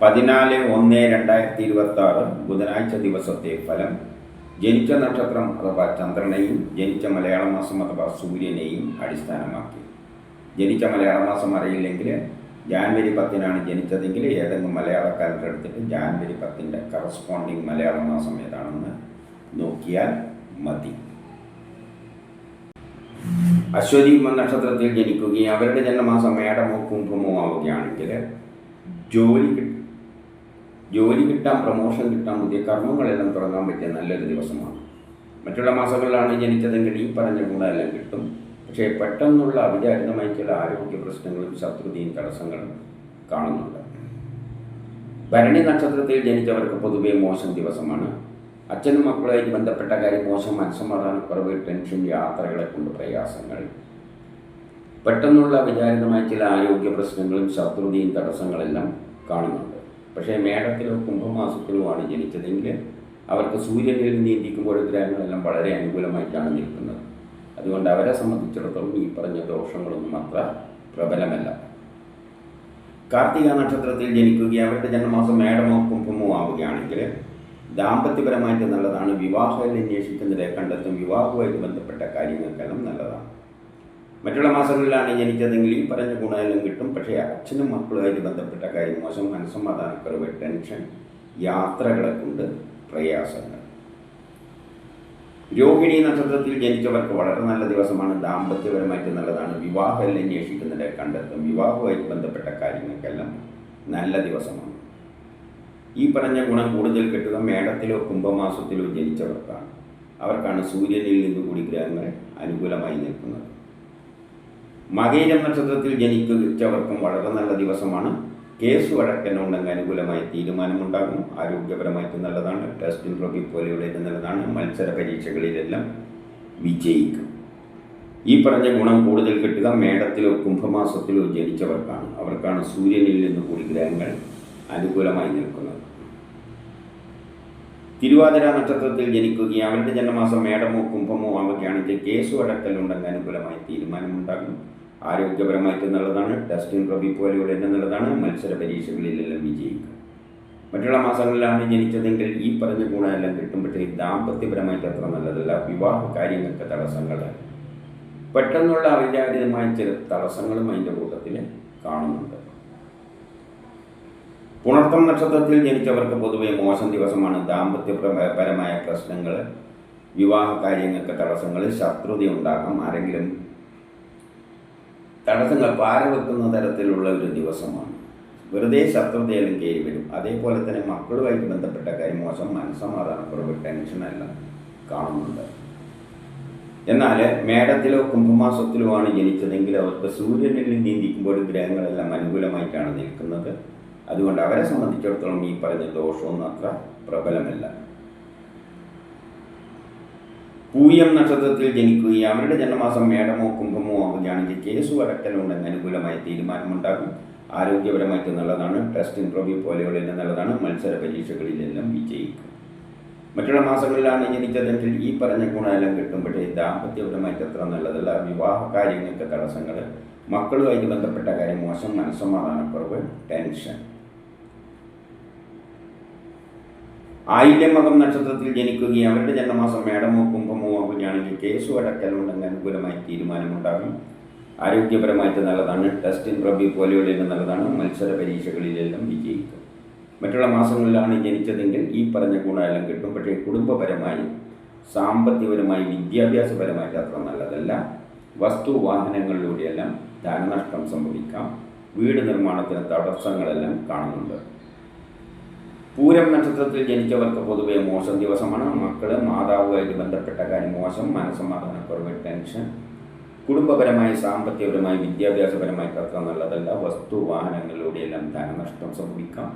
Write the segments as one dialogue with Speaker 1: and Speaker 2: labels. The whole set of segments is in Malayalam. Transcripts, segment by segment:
Speaker 1: 14/1/2026 ബുധനാഴ്ച ദിവസത്തെ ഫലം. ജനിച്ച നക്ഷത്രം അഥവാ ചന്ദ്രനെയും ജനിച്ച മലയാള മാസം അഥവാ സൂര്യനെയും അടിസ്ഥാനമാക്കി. ജനിച്ച മലയാള മാസം അറിയില്ലെങ്കിൽ ജാനുവരി 10 ജനിച്ചതെങ്കിൽ ഏതെങ്കിലും മലയാള കാലണ്ടർ എടുത്തിട്ട് ജാനുവരി 10 കറസ്പോണ്ടിങ് മലയാള മാസം ഏതാണെന്ന് നോക്കിയാൽ മതി. അശ്വതി നക്ഷത്രത്തിൽ ജനിക്കുകയും അവരുടെ ജന്മമാസം മേടമോ കുംഭമോ ആവുകയാണെങ്കിൽ ജോലി കിട്ടാൻ, പ്രമോഷൻ കിട്ടാൻ, പുതിയ കർമ്മങ്ങളെല്ലാം തുടങ്ങാൻ പറ്റിയ നല്ലൊരു ദിവസമാണ്. മറ്റുള്ള മാസങ്ങളിലാണ് ജനിച്ചതെങ്കിൽ ഈ പറഞ്ഞ ഗുണമെല്ലാം കിട്ടും. പക്ഷേ പെട്ടെന്നുള്ള അവിചാരിതമായ ചില ആരോഗ്യ പ്രശ്നങ്ങളും ശത്രുതയും തടസ്സങ്ങളും കാണുന്നുണ്ട്. ഭരണി നക്ഷത്രത്തിൽ ജനിച്ചവർക്ക് പൊതുവെ മോശം ദിവസമാണ്. അച്ഛനും മക്കളുമായിട്ട് ബന്ധപ്പെട്ട കാര്യം മോശം, മനസ്സമാധാനക്കുറവ്, ടെൻഷൻ, യാത്രകളെ കൊണ്ട് പ്രയാസങ്ങൾ, പെട്ടെന്നുള്ള വിചാരിതമായ ചില ആരോഗ്യ പ്രശ്നങ്ങളും ശത്രുതയും തടസ്സങ്ങളെല്ലാം കാണുന്നുണ്ട്. പക്ഷേ മേടത്തിലോ കുംഭമാസത്തിലുമാണ് ജനിച്ചതെങ്കിൽ അവർക്ക് സൂര്യനിൽ നീന്തിക്കുമ്പോൾ ഗ്രഹങ്ങളെല്ലാം വളരെ അനുകൂലമായിട്ടാണ് നിൽക്കുന്നത്. അതുകൊണ്ട് അവരെ സംബന്ധിച്ചിടത്തോളം ഈ പറഞ്ഞ ദോഷങ്ങളൊന്നും അത്ര പ്രബലമല്ല. കാർത്തിക നക്ഷത്രത്തിൽ ജനിക്കുകയും അവരുടെ ജന്മമാസം മേടമോ കുംഭമോ ആവുകയാണെങ്കിൽ ദാമ്പത്യപരമായിട്ട് നല്ലതാണ്. വിവാഹം അന്വേഷിക്കുന്നതിനെ കണ്ടെത്തും. വിവാഹവുമായിട്ട് ബന്ധപ്പെട്ട കാര്യങ്ങൾക്കെല്ലാം നല്ലതാണ്. മറ്റുള്ള മാസങ്ങളിലാണ് ജനിച്ചതെങ്കിൽ ഈ പറഞ്ഞ ഗുണമെല്ലാം കിട്ടും. പക്ഷേ അച്ഛനും മക്കളുമായിട്ട് ബന്ധപ്പെട്ട കാര്യം മോശം, മനസ്സമാധാനക്കുറവ്, ടെൻഷൻ, യാത്രകളെ കൊണ്ട് പ്രയാസങ്ങൾ. രോഹിണി നക്ഷത്രത്തിൽ ജനിച്ചവർക്ക് വളരെ നല്ല ദിവസമാണ്. ദാമ്പത്യപരമായിട്ട് നല്ലതാണ്. വിവാഹം അന്വേഷിക്കുന്നതിനെ കണ്ടെത്തും. വിവാഹവുമായിട്ട് ബന്ധപ്പെട്ട കാര്യങ്ങൾക്കെല്ലാം നല്ല ദിവസമാണ്. ഈ പറഞ്ഞ ഗുണം കൂടുതൽ കിട്ടുക മേടത്തിലോ കുംഭമാസത്തിലോ ജനിച്ചവർക്കാണ്. അവർക്കാണ് സൂര്യനിൽ നിന്നുകൂടി ഗ്രഹങ്ങൾ അനുകൂലമായി നിൽക്കുന്നത്. മകയിരം നക്ഷത്രത്തിൽ ജനിച്ചവർക്കും വളരെ നല്ല ദിവസമാണ്. കേസ് വഴക്കനുണ്ടെങ്കിൽ അനുകൂലമായ തീരുമാനമുണ്ടാകും. ആരോഗ്യപരമായിട്ട് നല്ലതാണ്. ടെസ്റ്റ് ഇന്റർവ്യൂ പോലെയുള്ള നല്ലതാണ്. മത്സര പരീക്ഷകളിലെല്ലാം വിജയിക്കും. ഈ പറഞ്ഞ ഗുണം കൂടുതൽ കിട്ടുക മേടത്തിലോ കുംഭമാസത്തിലോ ജനിച്ചവർക്കാണ്. അവർക്കാണ് സൂര്യനിൽ നിന്ന് കൂടി ഗ്രഹങ്ങൾ അനുകൂലമായി നിൽക്കുന്നത്. തിരുവാതിര നക്ഷത്രത്തിൽ ജനിക്കുകയും അവരുടെ ജന്മമാസം മേടമോ കുംഭമോ ആവുകയാണെങ്കിൽ കേസ് വഴക്കലുണ്ടെങ്കിൽ അനുകൂലമായി തീരുമാനമുണ്ടാകും. ആരോഗ്യപരമായിട്ട് നല്ലതാണ്. ടെസ്റ്റ് ഇന്റർവ്യൂ പോലെയുള്ള നല്ലതാണ്. മത്സര പരീക്ഷകളിലെല്ലാം വിജയിക്കും. മറ്റുള്ള മാസങ്ങളിലാണ് ജനിച്ചതെങ്കിൽ ഈ പറഞ്ഞ ഗുണമെല്ലാം കിട്ടും. പക്ഷേ ദാമ്പത്യപരമായിട്ട് അത്ര നല്ലതല്ല. വിവാഹ കാര്യങ്ങൾക്ക് തടസ്സങ്ങൾ, പെട്ടെന്നുള്ള അവിചാരിതമായ ചില തടസ്സങ്ങളും അതിൻ്റെ കൂട്ടത്തിൽ കാണുന്നുണ്ട്. പുണർത്തം നക്ഷത്രത്തിൽ ജനിച്ചവർക്ക് പൊതുവെ മോശം ദിവസമാണ്. ദാമ്പത്യപരമായ പ്രശ്നങ്ങൾ, വിവാഹ കാര്യങ്ങൾക്ക് തടസ്സങ്ങൾ, ശത്രുത ഉണ്ടാകാം. ആരെങ്കിലും തടസ്സങ്ങൾ പാരവെക്കുന്ന തരത്തിലുള്ള ഒരു ദിവസമാണ്. വെറുതെ ശത്രുതയെല്ലാം കയറി വരും. അതേപോലെ തന്നെ മക്കളുമായിട്ട് ബന്ധപ്പെട്ട കാര്യം മോശം, മനസ്സമാധാനക്കുറവ്, ടെൻഷനെല്ലാം കാണുന്നുണ്ട്. എന്നാൽ മേടത്തിലോ കുംഭമാസത്തിലോ ആണ് ജനിച്ചതെങ്കിൽ അവർക്ക് സൂര്യനിൽ നീന്തിക്കുമ്പോൾ ഗ്രഹങ്ങളെല്ലാം അനുകൂലമായിട്ടാണ് നിൽക്കുന്നത്. അതുകൊണ്ട് അവരെ സംബന്ധിച്ചിടത്തോളം ഈ പറഞ്ഞ ദോഷമൊന്നും അത്ര പ്രബലമല്ല. പൂയം നക്ഷത്രത്തിൽ ജനിക്കുകയും അവരുടെ ജന്മമാസം മേടമോ കുംഭമോ ആവുകയാണെങ്കിൽ കേസ് വഴക്കലുണ്ടെങ്കിൽ അനുകൂലമായ തീരുമാനമുണ്ടാകും. ആരോഗ്യപരമായിട്ട് നല്ലതാണ്. ടെസ്റ്റ് ഇന്റർവ്യൂ പോലെയുള്ള നല്ലതാണ്. മത്സര പരീക്ഷകളിലെല്ലാം വിജയിക്കും. മറ്റുള്ള മാസങ്ങളിലാണ് ജനിച്ചതെങ്കിൽ ഈ പറഞ്ഞ ഗുണമെല്ലാം കിട്ടും. പക്ഷേ ദാമ്പത്യപരമായിട്ട് അത്ര നല്ലതല്ല. വിവാഹ കാര്യങ്ങൾക്ക് തടസ്സങ്ങൾ, മക്കളുമായിട്ട് ബന്ധപ്പെട്ട കാര്യം മോശം, മനസ്സമാധാനക്കുറവ്, ടെൻഷൻ. ആയില്യമകം നക്ഷത്രത്തിൽ ജനിക്കുകയും അവരുടെ ജന്മമാസം മേടമോ കുംഭമോ ആവുകയാണെങ്കിൽ കേസ് അടക്കലുണ്ടെങ്കിൽ അനുകൂലമായി തീരുമാനമുണ്ടാകും. ആരോഗ്യപരമായിട്ട് നല്ലതാണ്. ടെസ്റ്റ് ഇന്റർവ്യൂ പോലെയുള്ള നല്ലതാണ്. മത്സര പരീക്ഷകളിലെല്ലാം വിജയിക്കും. മറ്റുള്ള മാസങ്ങളിലാണ് ജനിച്ചതെങ്കിൽ ഈ പറഞ്ഞ ഗുണമെല്ലാം കിട്ടും. പക്ഷേ കുടുംബപരമായി, സാമ്പത്തികപരമായി, വിദ്യാഭ്യാസപരമായിട്ട് അത്ര നല്ലതല്ല. വസ്തു വാഹനങ്ങളിലൂടെയെല്ലാം ധനനഷ്ടം സംഭവിക്കാം. വീട് നിർമ്മാണത്തിന് തടസ്സങ്ങളെല്ലാം കാണുന്നുണ്ട്. പൂരം നക്ഷത്രത്തിൽ ജനിച്ചവർക്ക് പൊതുവെ മോശം ദിവസമാണ്. മക്കള്, മാതാവുമായിട്ട് ബന്ധപ്പെട്ട കാര്യം മോശം, മനസ്സമാധാനക്കുറവ്, ടെൻഷൻ. കുടുംബപരമായി, സാമ്പത്തികപരമായി, വിദ്യാഭ്യാസപരമായിട്ട് അത്ര നല്ലതല്ല. വസ്തു വാഹനങ്ങളിലൂടെയെല്ലാം ധനനഷ്ടം സംഭവിക്കാം.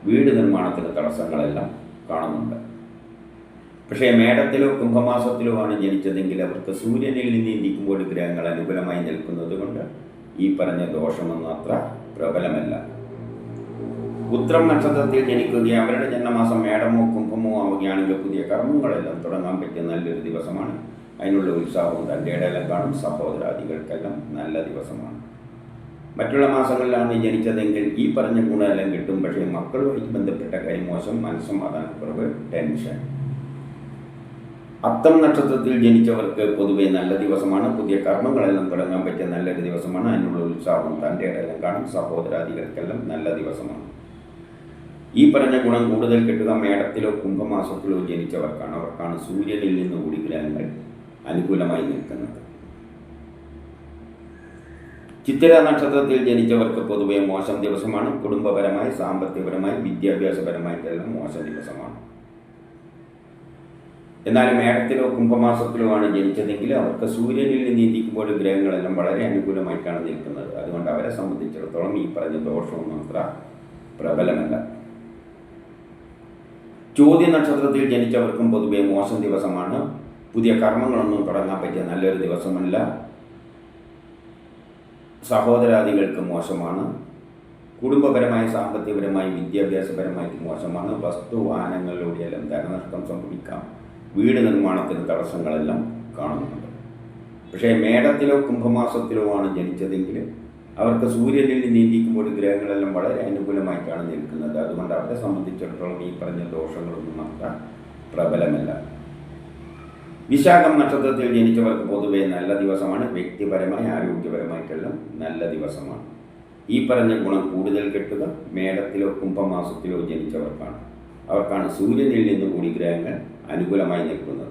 Speaker 1: വീട് നിർമ്മാണത്തിന് തടസ്സങ്ങളെല്ലാം കാണുന്നുണ്ട്. പക്ഷേ മേടത്തിലോ കുംഭമാസത്തിലോ ആണ് ജനിച്ചതെങ്കിൽ അവർക്ക് സൂര്യനിൽ നീന്തിക്കുമ്പോൾ ഗ്രഹങ്ങൾ അനുകൂലമായി നിൽക്കുന്നത് കൊണ്ട് ഈ പറഞ്ഞ ദോഷമൊന്നും അത്ര പ്രബലമല്ല. ഉത്രം നക്ഷത്രത്തിൽ ജനിക്കുകയും അവരുടെ ജന്മമാസം മേടമോ കുംഭമോ ആവുകയാണെങ്കിൽ പുതിയ കർമ്മങ്ങളെല്ലാം തുടങ്ങാൻ പറ്റിയ നല്ലൊരു ദിവസമാണ്. അതിനുള്ള ഉത്സാഹവും തൻ്റെ ഇടയിലും കാണും. സഹോദരാദികൾക്കെല്ലാം നല്ല ദിവസമാണ്. മറ്റുള്ള മാസങ്ങളിലാണ് ജനിച്ചതെങ്കിൽ ഈ പറഞ്ഞ ഗുണമെല്ലാം കിട്ടും. പക്ഷേ മക്കളുമായിട്ട് ബന്ധപ്പെട്ട കാര്യം മോശം, മനസ്സമാധാനക്കുറവ്, ടെൻഷൻ. അത്തം നക്ഷത്രത്തിൽ ജനിച്ചവർക്ക് പൊതുവെ നല്ല ദിവസമാണ്. പുതിയ കർമ്മങ്ങളെല്ലാം തുടങ്ങാൻ പറ്റിയ നല്ലൊരു ദിവസമാണ്. അതിനുള്ള ഉത്സാഹം തൻ്റെ ഇടയിലും കാണും. സഹോദരാദികൾക്കെല്ലാം നല്ല ദിവസമാണ്. ഈ പറഞ്ഞ ഗുണം കൂടുതൽ കിട്ടുക മേടത്തിലോ കുംഭമാസത്തിലോ ജനിച്ചവർക്കാണ്. അവർക്കാണ് സൂര്യനിൽ നിന്ന് കൂടി ഗ്രഹങ്ങൾ അനുകൂലമായി നിൽക്കുന്നത്. ചിത്തിര നക്ഷത്രത്തിൽ ജനിച്ചവർക്ക് പൊതുവെ മോശം ദിവസമാണ്. കുടുംബപരമായി, സാമ്പത്തികപരമായി, വിദ്യാഭ്യാസപരമായിട്ടെല്ലാം മോശം ദിവസമാണ്. എന്നാൽ മേടത്തിലോ കുംഭമാസത്തിലോ ആണ് ജനിച്ചതെങ്കിൽ അവർക്ക് സൂര്യനിൽ നീന്തിക്കുമ്പോൾ ഗ്രഹങ്ങളെല്ലാം വളരെ അനുകൂലമായിട്ടാണ് നിൽക്കുന്നത്. അതുകൊണ്ട് അവരെ സംബന്ധിച്ചിടത്തോളം ഈ പറഞ്ഞ ദോഷമൊന്നും അത്ര പ്രബലമല്ല. ചോദ്യ നക്ഷത്രത്തിൽ ജനിച്ചവർക്കും പൊതുവെ മോശം ദിവസമാണ്. പുതിയ കർമ്മങ്ങളൊന്നും തുടങ്ങാൻ പറ്റിയ നല്ലൊരു ദിവസമല്ല. സഹോദരാദികൾക്ക് മോശമാണ്. കുടുംബപരമായി, സാമ്പത്തികപരമായി, വിദ്യാഭ്യാസപരമായിട്ട് മോശമാണ്. വസ്തുവാഹനങ്ങളിലൂടെയെല്ലാം ധനനഷ്ടം സംഭവിക്കാം. വീട് നിർമ്മാണത്തിന് തടസ്സങ്ങളെല്ലാം കാണുന്നുണ്ട്. പക്ഷേ മേടത്തിലോ കുംഭമാസത്തിലോ ആണ് ജനിച്ചതെങ്കിൽ അവർക്ക് സൂര്യനിൽ നീന്തിക്കുമ്പോൾ ഗ്രഹങ്ങളെല്ലാം വളരെ അനുകൂലമായിട്ടാണ് നിൽക്കുന്നത്. അതുകൊണ്ട് അവരെ സംബന്ധിച്ചിടത്തോളം ഈ പറഞ്ഞ ദോഷങ്ങളൊന്നും അത്ര പ്രബലമല്ല. വിശാഖം നക്ഷത്രത്തിൽ ജനിച്ചവർക്ക് പൊതുവെ നല്ല ദിവസമാണ്. വ്യക്തിപരമായി, ആരോഗ്യപരമായിട്ടെല്ലാം നല്ല ദിവസമാണ്. ഈ പറഞ്ഞ ഗുണം കൂടുതൽ കിട്ടുക മേടത്തിലോ കുംഭമാസത്തിലോ ജനിച്ചവർക്കാണ്. അവർക്കാണ് സൂര്യനിൽ നിന്ന് കൂടി ഗ്രഹങ്ങൾ അനുകൂലമായി നിൽക്കുന്നത്.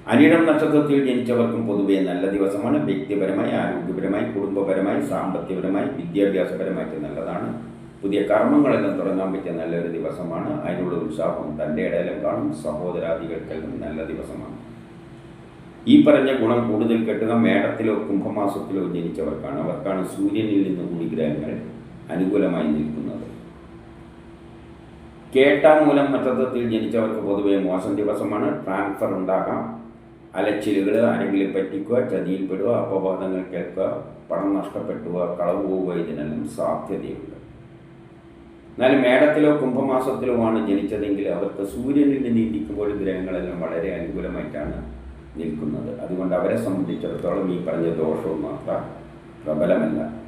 Speaker 1: അനിഴം നക്ഷത്രത്തിൽ ജനിച്ചവർക്കും പൊതുവെ നല്ല ദിവസമാണ്. വ്യക്തിപരമായി, ആരോഗ്യപരമായി, കുടുംബപരമായി, സാമ്പത്തികപരമായി, വിദ്യാഭ്യാസപരമായിട്ട് നല്ലതാണ്. പുതിയ കർമ്മങ്ങളെല്ലാം തുടങ്ങാൻ പറ്റിയ നല്ലൊരു ദിവസമാണ്. അതിനുള്ള ഉത്സാഹം തൻ്റെ ഇടയിലും കാണും. സഹോദരാദികൾക്കെല്ലാം നല്ല ദിവസമാണ്. ഈ പറഞ്ഞ ഗുണം കൂടുതൽ കിട്ടുക മേടത്തിലോ കുംഭമാസത്തിലോ ജനിച്ചവർക്കാണ്. അവർക്കാണ് സൂര്യനിൽ നിന്ന് കൂടി ഗ്രഹങ്ങൾ അനുകൂലമായി നിൽക്കുന്നത്. കേട്ടാമൂലം നക്ഷത്രത്തിൽ ജനിച്ചവർക്ക് പൊതുവെ മോശം ദിവസമാണ്. ട്രാൻസ്ഫർ ഉണ്ടാകാം. അലച്ചിലുകൾ, ആരെങ്കിലും പറ്റിക്കുക, ചതിയിൽപ്പെടുക, അപവാദങ്ങൾ കേൾക്കുക, പണം നഷ്ടപ്പെട്ടുക, കളവ് പോവുക, ഇതിനെല്ലാം സാധ്യതയുണ്ട്. എന്നാൽ മേടത്തിലോ കുംഭമാസത്തിലോ ആണ് ജനിച്ചതെങ്കിൽ അവർക്ക് സൂര്യനിൽ നീന്തിക്കുമ്പോൾ ഗ്രഹങ്ങളെല്ലാം വളരെ അനുകൂലമായിട്ടാണ് നിൽക്കുന്നത്. അതുകൊണ്ട് അവരെ സംബന്ധിച്ചിടത്തോളം ഈ പറഞ്ഞ ദോഷവും അത്ര പ്രബലമല്ല.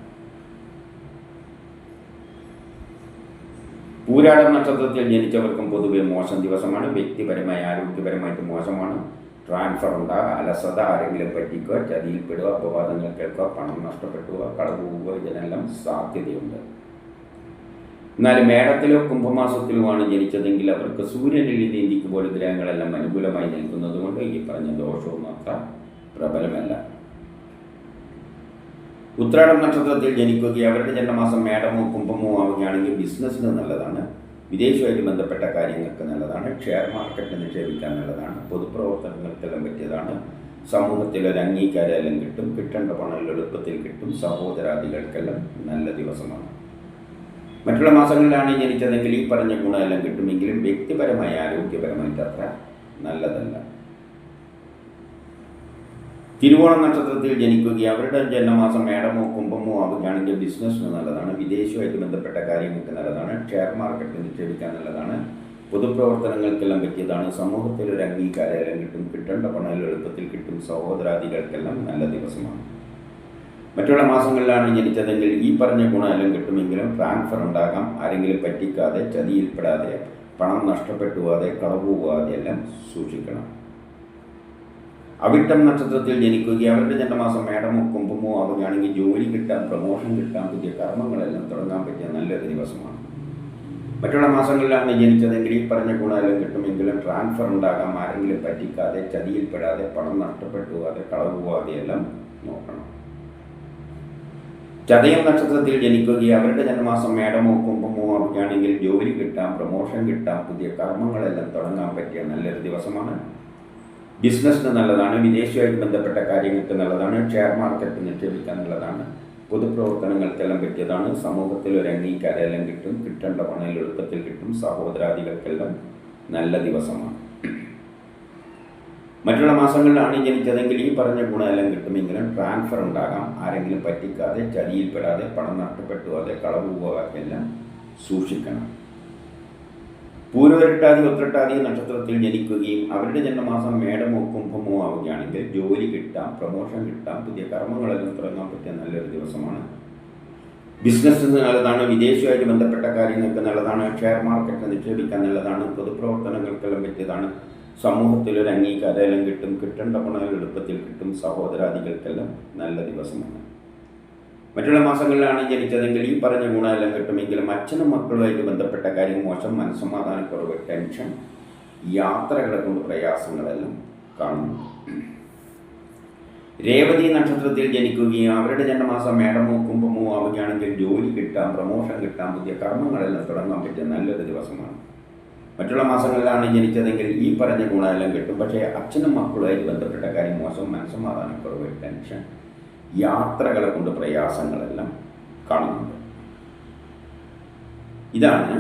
Speaker 1: പൂരാടം നക്ഷത്രത്തിൽ ജനിച്ചവർക്കും പൊതുവെ മോശം ദിവസമാണ്. വ്യക്തിപരമായി, ആരോഗ്യപരമായിട്ട് മോശമാണ്. ട്രാൻസ്ഫർ ഉണ്ടാകുക, അലസത, ആരെങ്കിലും പറ്റിക്കുക, ചതിയിൽപ്പെടുക, അപവാദങ്ങൾ കേൾക്കുക, പണം നഷ്ടപ്പെട്ടുക, കളവ് പോവുക, ഇതിനെല്ലാം സാധ്യതയുണ്ട്. എന്നാൽ മേടത്തിലോ കുംഭമാസത്തിലോ ആണ് ജനിച്ചതെങ്കിൽ അവർക്ക് സൂര്യനിൽ നീന്തിക്കുമ്പോൾ ഗ്രഹങ്ങളെല്ലാം അനുകൂലമായി നിൽക്കുന്നത് കൊണ്ട് ഈ പറഞ്ഞ ദോഷവും അത്ര പ്രബലമല്ല. ഉത്രാടം നക്ഷത്രത്തിൽ ജനിക്കുകയും അവരുടെ ജന്മമാസം മേടമോ കുംഭമോ ആവുകയാണെങ്കിൽ ബിസിനസ്സിന് നല്ലതാണ്. വിദേശവുമായിട്ട് ബന്ധപ്പെട്ട കാര്യങ്ങൾക്ക് നല്ലതാണ്. ഷെയർ മാർക്കറ്റിൽ നിക്ഷേപിക്കാൻ നല്ലതാണ്. പൊതുപ്രവർത്തനങ്ങൾക്കെല്ലാം പറ്റിയതാണ്. സമൂഹത്തിലൊരു അംഗീകാരമെല്ലാം കിട്ടും. കിട്ടേണ്ട പണം എളുപ്പത്തിൽ കിട്ടും. സഹോദരാദികൾക്കെല്ലാം നല്ല ദിവസമാണ്. മറ്റുള്ള മാസങ്ങളിലാണ് ജനിച്ചതെങ്കിൽ ഈ പറഞ്ഞ ഗുണമെല്ലാം കിട്ടുമെങ്കിലും വ്യക്തിപരമായി, ആരോഗ്യപരമായിട്ട് അത്ര നല്ലതല്ല. തിരുവോണം നക്ഷത്രത്തിൽ ജനിക്കുകയും അവരുടെ ജന്മമാസം മേടമോ കുംഭമോ ആവുകയാണെങ്കിൽ ബിസിനസ്സിന് നല്ലതാണ്. വിദേശവുമായിട്ട് ബന്ധപ്പെട്ട കാര്യങ്ങൾക്ക് നല്ലതാണ്. ഷെയർ മാർക്കറ്റിൽ നിക്ഷേപിക്കാൻ നല്ലതാണ്. പൊതുപ്രവർത്തനങ്ങൾക്കെല്ലാം പറ്റിയതാണ്. സമൂഹത്തിൽ ഒരു അംഗീകാരമെല്ലാം കിട്ടും. കിട്ടേണ്ട പണം എളുപ്പത്തിൽ കിട്ടും. സഹോദരാദികൾക്കെല്ലാം നല്ല ദിവസമാണ്. മറ്റുള്ള മാസങ്ങളിലാണ് ജനിച്ചതെങ്കിൽ ഈ പറഞ്ഞ ഗുണമെല്ലാം കിട്ടുമെങ്കിലും ട്രാൻസ്ഫർ ഉണ്ടാകാം. ആരെങ്കിലും പറ്റിക്കാതെ, ചതിയിൽപ്പെടാതെ, പണം നഷ്ടപ്പെട്ടു പോകാതെ, കളവ് പോകാതെ എല്ലാം സൂക്ഷിക്കണം. അവിട്ടം നക്ഷത്രത്തിൽ ജനിക്കുകയും അവരുടെ ജന്മമാസം മേടമോ കുംഭമോ ആവുകയാണെങ്കിൽ ജോലി കിട്ടാൻ, പ്രമോഷൻ കിട്ടാൻ, പുതിയ കർമ്മങ്ങളെല്ലാം തുടങ്ങാൻ പറ്റിയ നല്ലൊരു ദിവസമാണ്. മറ്റുള്ള മാസങ്ങളിലാണ് ജനിച്ചതെങ്കിൽ ഈ പറഞ്ഞ ഗുണമെല്ലാം കിട്ടുമെങ്കിലും ട്രാൻസ്ഫർ ഉണ്ടാകാം. ആരെങ്കിലും പറ്റിക്കാതെ, ചതിയിൽപ്പെടാതെ, പണം നഷ്ടപ്പെട്ടു പോകാതെ, കളവ് പോകാതെ എല്ലാം നോക്കണം. ചതയം നക്ഷത്രത്തിൽ ജനിക്കുകയും അവരുടെ ജന്മമാസം മേടമോ കുംഭമോ ആവുകയാണെങ്കിൽ ജോലി കിട്ടാം, പ്രമോഷൻ കിട്ടാം, പുതിയ കർമ്മങ്ങളെല്ലാം തുടങ്ങാൻ പറ്റിയ നല്ലൊരു ദിവസമാണ്. ബിസിനസ്സിന് നല്ലതാണ്. വിദേശവുമായിട്ട് ബന്ധപ്പെട്ട കാര്യങ്ങൾക്ക് നല്ലതാണ്. ഷെയർ മാർക്കറ്റ് നിക്ഷേപിക്കാൻ നല്ലതാണ്. പൊതുപ്രവർത്തനങ്ങൾക്കെല്ലാം പറ്റിയതാണ്. സമൂഹത്തിൽ ഒരു അംഗീകാരമെല്ലാം കിട്ടും. കിട്ടേണ്ട പണം എളുപ്പത്തിൽ കിട്ടും. സഹോദരാദികൾക്കെല്ലാം നല്ല ദിവസമാണ്. മറ്റുള്ള മാസങ്ങളിലാണ് ജനിച്ചതെങ്കിൽ ഈ പറഞ്ഞ ഗുണമെല്ലാം കിട്ടുമെങ്കിലും ട്രാൻസ്ഫർ ഉണ്ടാകാം. ആരെങ്കിലും പറ്റിക്കാതെ, ചതിയിൽപ്പെടാതെ, പണം നഷ്ടപ്പെട്ടു പോകാതെ, കളവ് പോകാതെ എല്ലാം സൂക്ഷിക്കണം. പൂരോരട്ടാതി ഉത്രട്ടാതി നക്ഷത്രത്തിൽ ജനിക്കുകയും അവരുടെ ജന്മമാസം മേടമോ കുംഭമോ ആവുകയാണെങ്കിൽ ജോലി കിട്ടാം, പ്രമോഷൻ കിട്ടാം, പുതിയ കർമ്മങ്ങളെല്ലാം തുടങ്ങാൻ പറ്റിയ നല്ലൊരു ദിവസമാണ്. ബിസിനസ്സിന് നല്ലതാണ്, വിദേശവുമായിട്ട് ബന്ധപ്പെട്ട കാര്യങ്ങൾക്ക് നല്ലതാണ്, ഷെയർ മാർക്കറ്റിൽ നിക്ഷേപിക്കാൻ നല്ലതാണ്, പൊതുപ്രവർത്തനങ്ങൾക്കെല്ലാം പറ്റിയതാണ്, സമൂഹത്തിലൊരു അംഗീകാരമെല്ലാം കിട്ടും, കിട്ടേണ്ട പണം എളുപ്പത്തിൽ കിട്ടും, സഹോദരാദികൾക്കെല്ലാം നല്ല ദിവസമാണ്. മറ്റുള്ള മാസങ്ങളിലാണ് ജനിച്ചതെങ്കിൽ ഈ പറഞ്ഞ ഗുണമെല്ലാം കിട്ടുമെങ്കിലും അച്ഛനും മക്കളുമായിട്ട് ബന്ധപ്പെട്ട കാര്യം മോശം, മനസ്സമാധാനക്കുറവ്, ടെൻഷൻ, യാത്രകളെ കൊണ്ട് പ്രയാസങ്ങളെല്ലാം കാണുന്നു. രേവതി നക്ഷത്രത്തിൽ ജനിക്കുകയും അവരുടെ ജന്മമാസം മേടമോ കുംഭമോ ആവുകയാണെങ്കിൽ ജോലി കിട്ടാം, പ്രമോഷൻ കിട്ടാം, പുതിയ കർമ്മങ്ങളെല്ലാം തുടങ്ങാൻ പറ്റിയ നല്ലൊരു ദിവസമാണ്. മറ്റുള്ള മാസങ്ങളിലാണ് ജനിച്ചതെങ്കിൽ ഈ പറഞ്ഞ ഗുണമെല്ലാം കിട്ടും. പക്ഷേ അച്ഛനും മക്കളുമായിട്ട് ബന്ധപ്പെട്ട കാര്യം മോശം, മനസ്സമാധാനക്കുറവ്, ടെൻഷൻ, യാത്രകളെ കൊണ്ട് പ്രയാസങ്ങളെല്ലാം കാണുന്നുണ്ട്. ഇതാണ്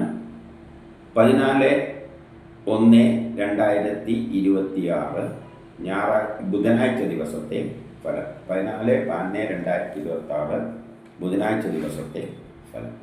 Speaker 1: 14/1/2026 ബുധനാഴ്ച ദിവസത്തെ ഫലം. 14/1/2026 ബുധനാഴ്ച ദിവസത്തെ ഫലം.